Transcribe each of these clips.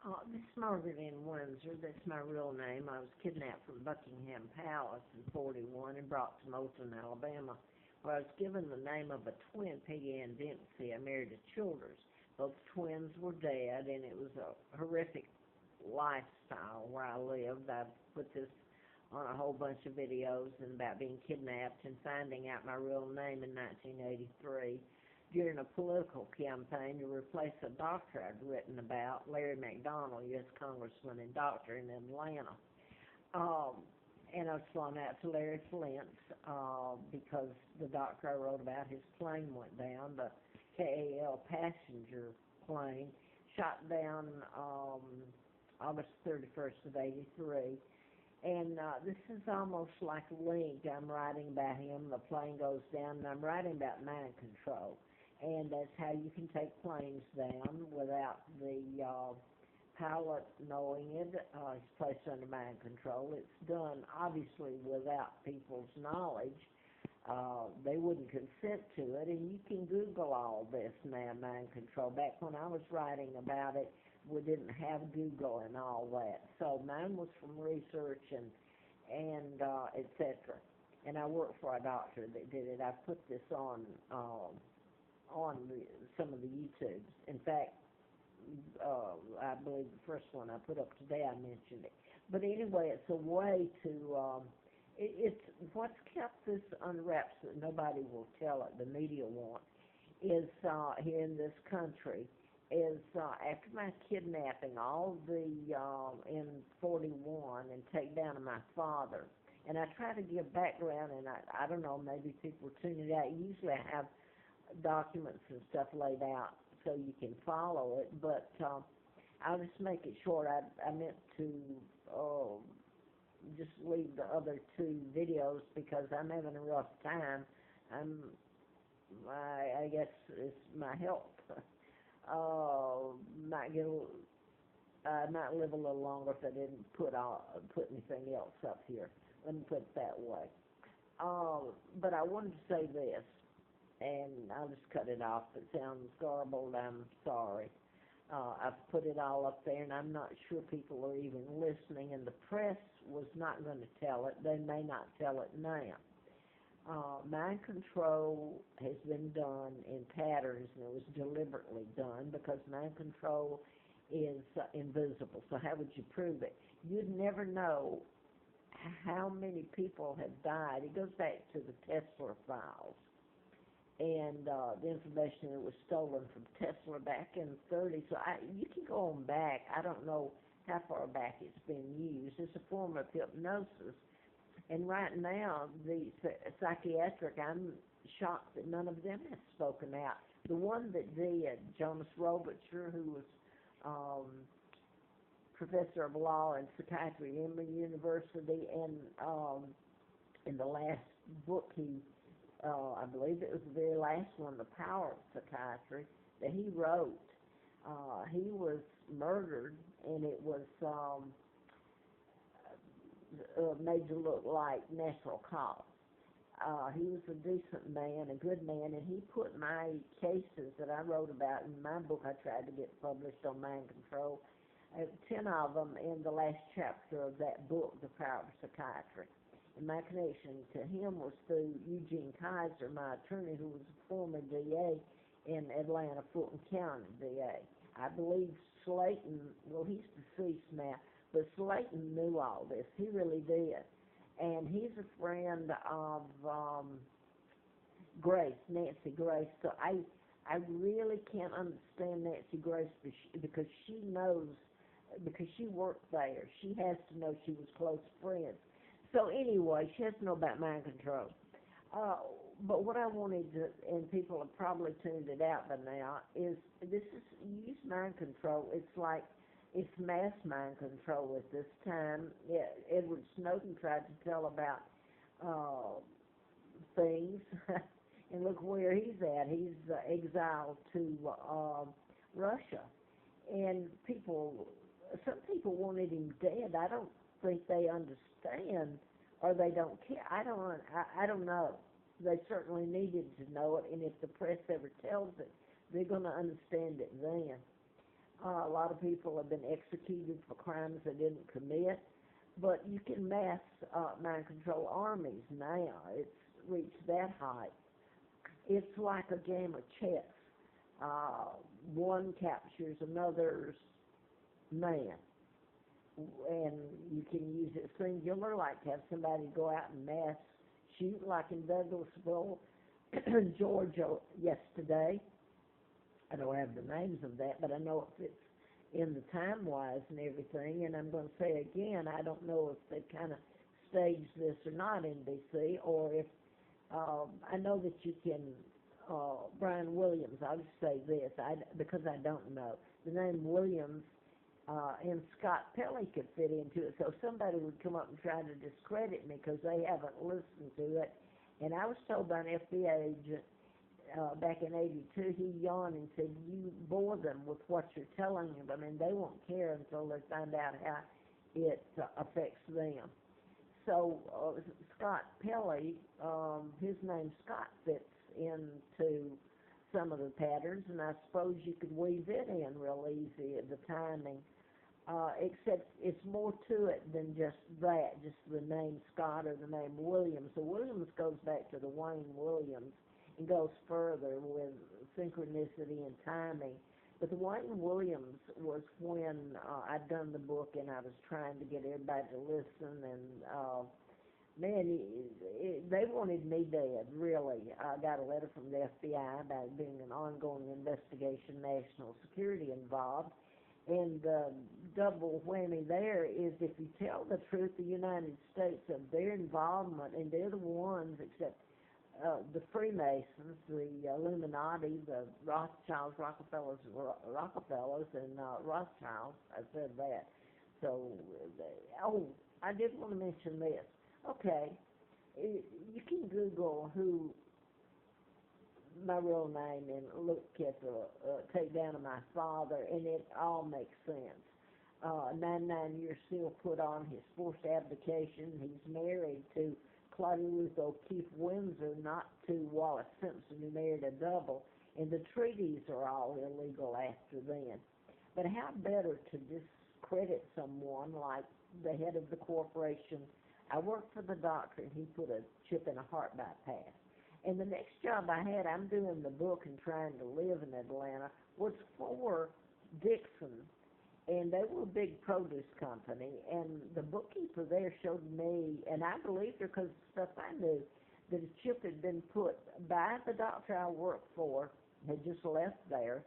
This is Margaret in Windsor. That's my real name. I was kidnapped from Buckingham Palace in '41 and brought to Moulton, Alabama, where I was given the name of a twin, Peggy Ann Dempsey. I married a Childers. Both twins were dead, and it was a horrific lifestyle where I lived. I put this on a whole bunch of videos and about being kidnapped and finding out my real name in 1983 during a political campaign to replace a doctor I'd written about, Larry McDonald, U.S. Congressman and doctor in Atlanta. And I was flown out to Larry Flint's because the doctor I wrote about, his plane went down, the KAL passenger plane, shot down August 31st of '83. And this is almost like linked. I'm writing about him, the plane goes down, and I'm writing about mind control. And that's how you can take planes down without the pilot knowing it. It's placed under mind control. It's done, obviously, without people's knowledge. They wouldn't consent to it, and you can Google all this now, mind control. Back when I was writing about it, we didn't have Google and all that. So mine was from research and et cetera. And I worked for a doctor that did it. I put this on some of the YouTubes. In fact, I believe the first one I put up today, I mentioned it. But anyway, it's a way to, it's what's kept this unwrapped so that nobody will tell it, the media won't, is here in this country, is after my kidnapping, all the, in '41, and take down of my father. And I try to give background, and I don't know, maybe people are tuning out. Usually I have documents and stuff laid out so you can follow it, but I'll just make it short. I meant to just leave the other two videos because I'm having a rough time. I guess it's my health. I might live a little longer if I didn't put anything else up here. Let me put it that way. But I wanted to say this, and I'll just cut it off. If it sounds garbled, I'm sorry. I've put it all up there, and I'm not sure people are even listening, and the press was not going to tell it. They may not tell it now. Mind control has been done in patterns, and it was deliberately done because mind control is invisible. So how would you prove it? You'd never know how many people have died. It goes back to the Tesla files and the information that was stolen from Tesla back in the '30s. So you can go on back. I don't know how far back it's been used. It's a form of hypnosis. And right now, the psychiatric, I'm shocked that none of them have spoken out. The one that did, Jonas Robicher, who was professor of law and psychiatry at Emory University, and in the last book I believe it was the very last one, The Power of Psychiatry, that he wrote, he was murdered, and it was made to look like natural cause. He was a decent man, a good man, and he put my cases that I wrote about in my book I tried to get published on mind control, 10 of them in the last chapter of that book, The Power of Psychiatry. And my connection to him was through Eugene Kaiser, my attorney, who was a former DA in Atlanta, Fulton County DA. I believe Slayton, well, he's deceased now, but Slayton knew all this. He really did. And he's a friend of Grace, Nancy Grace. So I really can't understand Nancy Grace because she knows, because she worked there. She has to know she was close friends. So anyway, she has to know about mind control. But what I wanted to, and people have probably tuned it out by now, is this is, use mind control. It's like, it's mass mind control at this time. Yeah, Edward Snowden tried to tell about things, and look where he's at. He's exiled to Russia. And some people wanted him dead. I don't think they understand, or they don't care. I don't know. They certainly needed to know it, and if the press ever tells it, they're going to understand it then. A lot of people have been executed for crimes they didn't commit, but you can mass mind control armies now. It's reached that height. It's like a game of chess. Uh, One captures another's man, and you can use it singular, like have somebody go out and mass shoot, like in Douglasville, Georgia, yesterday. I don't have the names of that, but I know it fits in the time-wise and everything. And I'm going to say again, I don't know if they kind of staged this or not, NBC, or if I know that you can. Brian Williams, I'll just say this, because I don't know. The name Williams and Scott Pelley could fit into it, so somebody would come up and try to discredit me because they haven't listened to it. And I was told by an FBI agent back in '82, he yawned and said, "You bore them with what you're telling them, and they won't care until they find out how it affects them." So Scott Pelley, his name Scott fits into some of the patterns, and I suppose you could weave it in real easy at the timing. Except it's more to it than just that, just the name Scott or the name Williams. The Williams goes back to the Wayne Williams and goes further with synchronicity and timing. But the Wayne Williams was when I'd done the book and I was trying to get everybody to listen, and man, they wanted me dead, really. I got a letter from the FBI about being an ongoing investigation, national security involved. And the double whammy there is if you tell the truth, the United States of their involvement, and they're the ones, except the Freemasons, the Illuminati, the Rothschilds, Rockefellers, and Rothschilds. I said that. So, I did want to mention this. Okay, you can Google who my real name and look at the takedown of my father, and it all makes sense. 99 years still put on his forced abdication. He's married to Claudia Ruth O'Keefe Windsor, not to Wallace Simpson, who married a double, and the treaties are all illegal after then. But how better to discredit someone like the head of the corporation? I worked for the doctor, and he put a chip in a heart bypass. And the next job I had, I'm doing the book and trying to live in Atlanta, was for Dixon. And they were a big produce company. And the bookkeeper there showed me, and I believed her because the stuff I knew, that a chip had been put by the doctor I worked for, had just left there,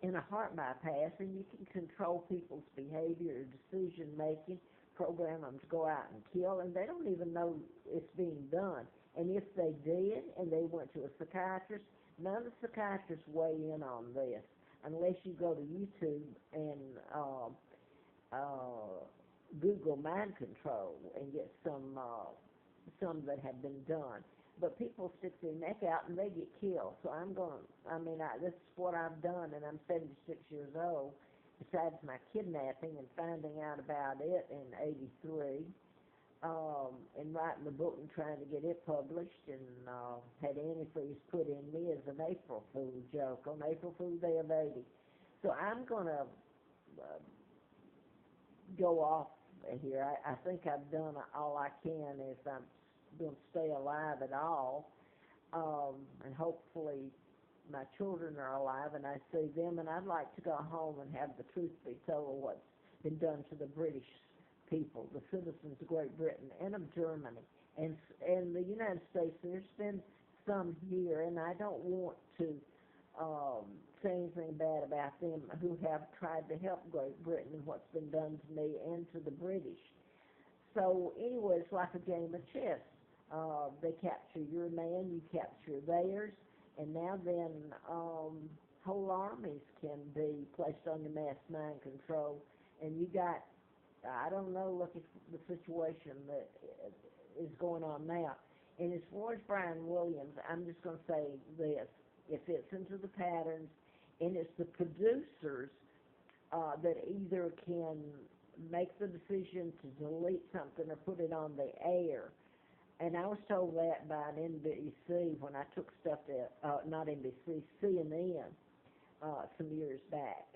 in a heart bypass, and you can control people's behavior, decision-making, program them to go out and kill, and they don't even know it's being done. And if they did, and they went to a psychiatrist, none of the psychiatrists weigh in on this, unless you go to YouTube and Google mind control and get some that have been done. But people stick their neck out and they get killed. So this is what I've done, and I'm 76 years old, besides my kidnapping and finding out about it in '83, and writing the book and trying to get it published, and had antifreeze put in me as an April Fool joke on April Fool's Day of '80. So I'm going to go off here. I think I've done all I can if I'm going to stay alive at all, and hopefully my children are alive and I see them, and I'd like to go home and have the truth be told of what's been done to the British people, the citizens of Great Britain and of Germany and the United States. There's been some here, and I don't want to say anything bad about them who have tried to help Great Britain and what's been done to me and to the British. So anyway, it's like a game of chess. They capture your man, you capture theirs, and now then whole armies can be placed under mass mind control. And you got, I don't know, look at the situation that is going on now. And as far as Brian Williams, I'm just going to say this. It fits into the patterns, and it's the producers that either can make the decision to delete something or put it on the air. And I was told that by an NBC when I took stuff to, not NBC, CNN. some years back.